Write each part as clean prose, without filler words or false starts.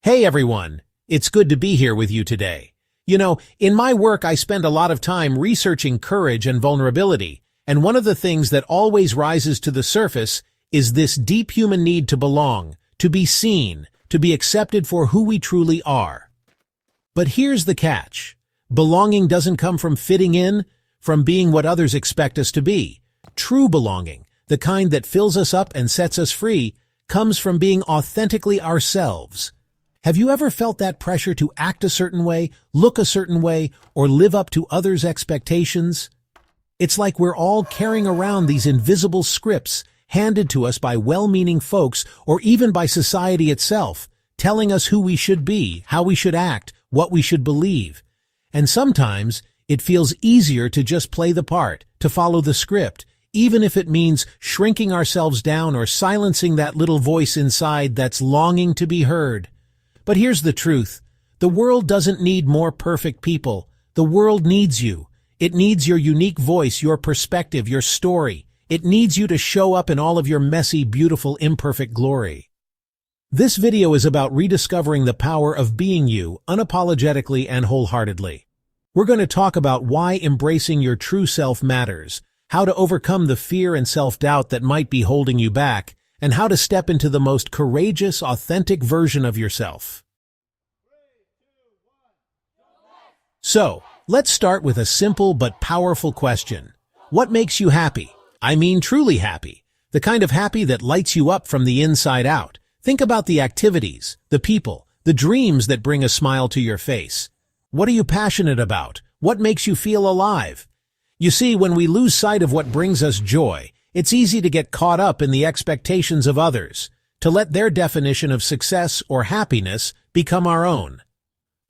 Hey everyone, it's good to be here with you today. In my work I spend a lot of time researching courage and vulnerability, and one of the things that always rises to the surface is this deep human need to belong, to be seen, to be accepted for who we truly are. But here's the catch. Belonging doesn't come from fitting in, from being what others expect us to be. True belonging, the kind that fills us up and sets us free, comes from being authentically ourselves. Have you ever felt that pressure to act a certain way, look a certain way, or live up to others' expectations? It's like we're all carrying around these invisible scripts handed to us by well-meaning folks or even by society itself, telling us who we should be, how we should act, what we should believe. And sometimes it feels easier to just play the part, to follow the script, even if it means shrinking ourselves down or silencing that little voice inside that's longing to be heard. But here's the truth. The world doesn't need more perfect people. The world needs you. It needs your unique voice, your perspective, your story. It needs you to show up in all of your messy, beautiful, imperfect glory. This video is about rediscovering the power of being you, unapologetically and wholeheartedly. We're going to talk about why embracing your true self matters, how to overcome the fear and self-doubt that might be holding you back, and how to step into the most courageous, authentic version of yourself. So, let's start with a simple but powerful question. What makes you happy? I mean truly happy. The kind of happy that lights you up from the inside out. Think about the activities, the people, the dreams that bring a smile to your face. What are you passionate about? What makes you feel alive? You see, when we lose sight of what brings us joy, it's easy to get caught up in the expectations of others, to let their definition of success or happiness become our own.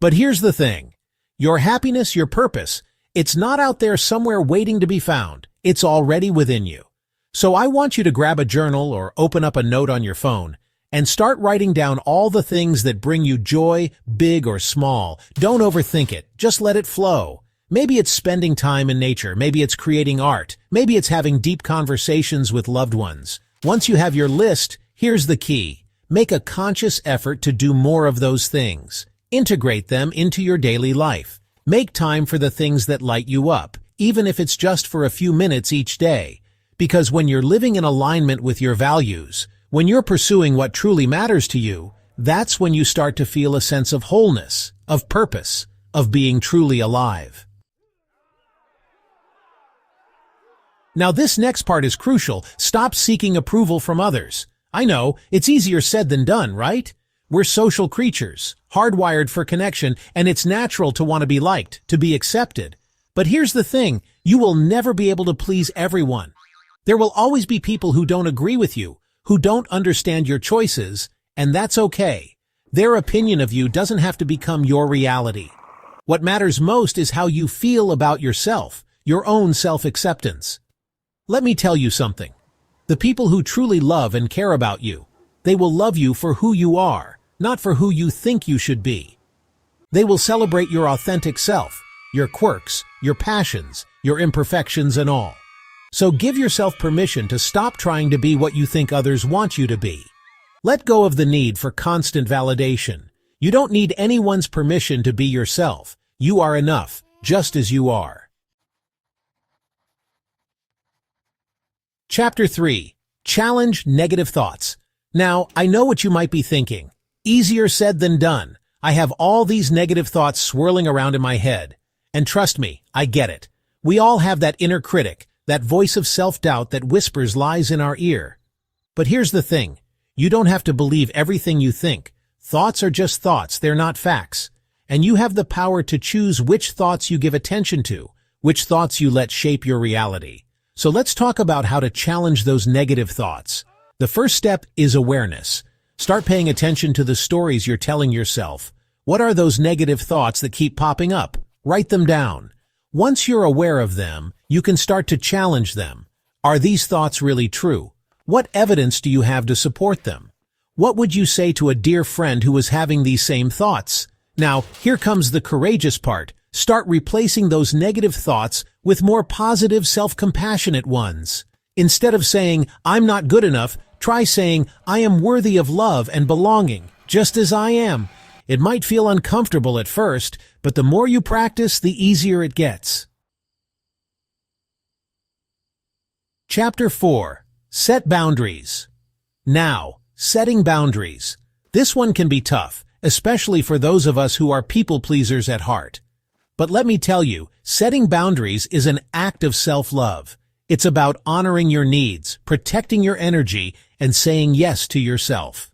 But here's the thing. Your happiness, your purpose, it's not out there somewhere waiting to be found. It's already within you. So I want you to grab a journal or open up a note on your phone and start writing down all the things that bring you joy, big or small. Don't overthink it. Just let it flow. Maybe it's spending time in nature, maybe it's creating art, maybe it's having deep conversations with loved ones. Once you have your list, here's the key. Make a conscious effort to do more of those things. Integrate them into your daily life. Make time for the things that light you up, even if it's just for a few minutes each day. Because when you're living in alignment with your values, when you're pursuing what truly matters to you, that's when you start to feel a sense of wholeness, of purpose, of being truly alive. Now this next part is crucial. Stop seeking approval from others. I know, it's easier said than done, right? We're social creatures, hardwired for connection, and it's natural to want to be liked, to be accepted. But here's the thing, you will never be able to please everyone. There will always be people who don't agree with you, who don't understand your choices, and that's okay. Their opinion of you doesn't have to become your reality. What matters most is how you feel about yourself, your own self-acceptance. Let me tell you something. The people who truly love and care about you, they will love you for who you are, not for who you think you should be. They will celebrate your authentic self, your quirks, your passions, your imperfections and all. So give yourself permission to stop trying to be what you think others want you to be. Let go of the need for constant validation. You don't need anyone's permission to be yourself. You are enough, just as you are. Chapter 3. Challenge negative thoughts. Now, I know what you might be thinking. Easier said than done. I have all these negative thoughts swirling around in my head. And trust me, I get it. We all have that inner critic, that voice of self-doubt that whispers lies in our ear. But here's the thing. You don't have to believe everything you think. Thoughts are just thoughts, they're not facts. And you have the power to choose which thoughts you give attention to, which thoughts you let shape your reality. So let's talk about how to challenge those negative thoughts. The first step is awareness. Start paying attention to the stories you're telling yourself. What are those negative thoughts that keep popping up? Write them down. Once you're aware of them, you can start to challenge them. Are these thoughts really true? What evidence do you have to support them? What would you say to a dear friend who was having these same thoughts? Now, here comes the courageous part. Start replacing those negative thoughts with more positive, self-compassionate ones. Instead of saying, I'm not good enough, try saying, I am worthy of love and belonging, just as I am. It might feel uncomfortable at first, but the more you practice, the easier it gets. Chapter 4. Set boundaries. Now, setting boundaries. This one can be tough, especially for those of us who are people pleasers at heart. But let me tell you, setting boundaries is an act of self-love. It's about honoring your needs, protecting your energy, and saying yes to yourself.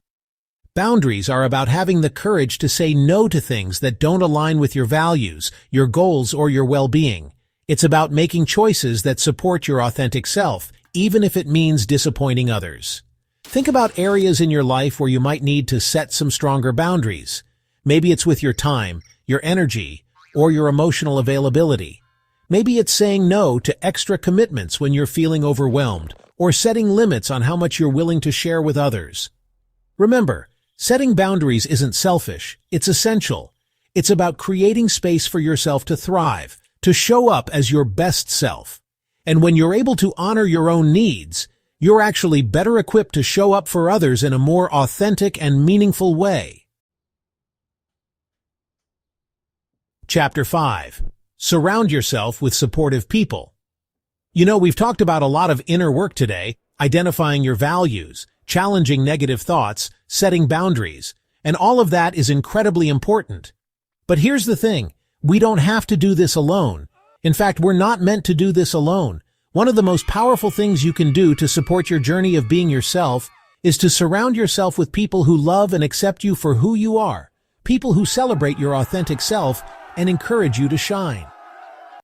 Boundaries are about having the courage to say no to things that don't align with your values, your goals, or your well-being. It's about making choices that support your authentic self, even if it means disappointing others. Think about areas in your life where you might need to set some stronger boundaries. Maybe it's with your time, your energy, or your emotional availability. Maybe it's saying no to extra commitments when you're feeling overwhelmed, or setting limits on how much you're willing to share with others. Remember, setting boundaries isn't selfish, it's essential. It's about creating space for yourself to thrive, to show up as your best self. And when you're able to honor your own needs, you're actually better equipped to show up for others in a more authentic and meaningful way. Chapter 5. Surround yourself with supportive people. You know, we've talked about a lot of inner work today, identifying your values, challenging negative thoughts, setting boundaries, and all of that is incredibly important. But here's the thing, we don't have to do this alone. In fact, we're not meant to do this alone. One of the most powerful things you can do to support your journey of being yourself is to surround yourself with people who love and accept you for who you are, people who celebrate your authentic self and encourage you to shine.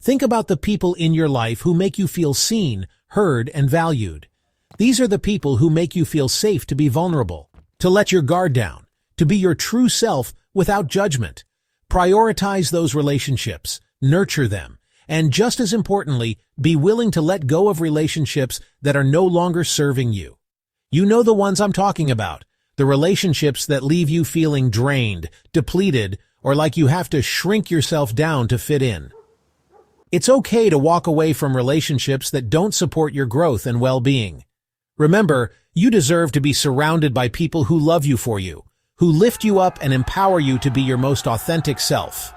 Think about the people in your life who make you feel seen, heard, and valued. These are the people who make you feel safe to be vulnerable, to let your guard down, to be your true self without judgment. Prioritize those relationships, nurture them, and just as importantly, be willing to let go of relationships that are no longer serving you. You know the ones I'm talking about, the relationships that leave you feeling drained, depleted, or like you have to shrink yourself down to fit in. It's okay to walk away from relationships that don't support your growth and well-being. Remember, you deserve to be surrounded by people who love you for you, who lift you up and empower you to be your most authentic self.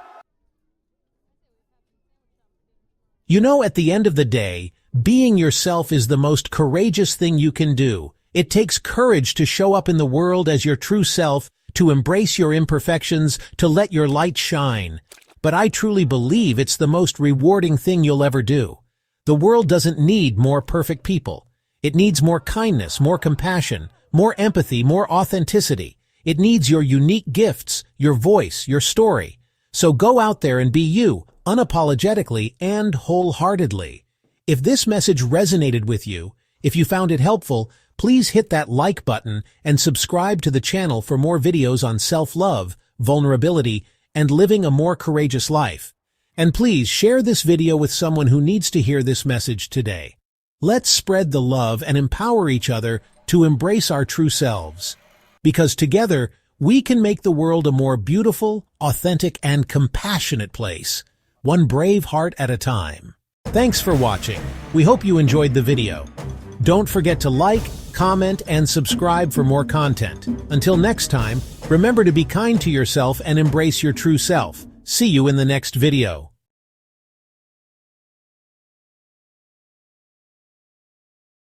You know, at the end of the day, being yourself is the most courageous thing you can do. It takes courage to show up in the world as your true self, to embrace your imperfections, to let your light shine. But I truly believe it's the most rewarding thing you'll ever do. The world doesn't need more perfect people. It needs more kindness, more compassion, more empathy, more authenticity. It needs your unique gifts, your voice, your story. So go out there and be you, unapologetically and wholeheartedly. If this message resonated with you, if you found it helpful, please hit that like button and subscribe to the channel for more videos on self-love, vulnerability, and living a more courageous life. And please share this video with someone who needs to hear this message today. Let's spread the love and empower each other to embrace our true selves. Because together, we can make the world a more beautiful, authentic, and compassionate place, one brave heart at a time. Thanks for watching. We hope you enjoyed the video. Don't forget to like, comment, and subscribe for more content. Until next time, remember to be kind to yourself and embrace your true self. See you in the next video.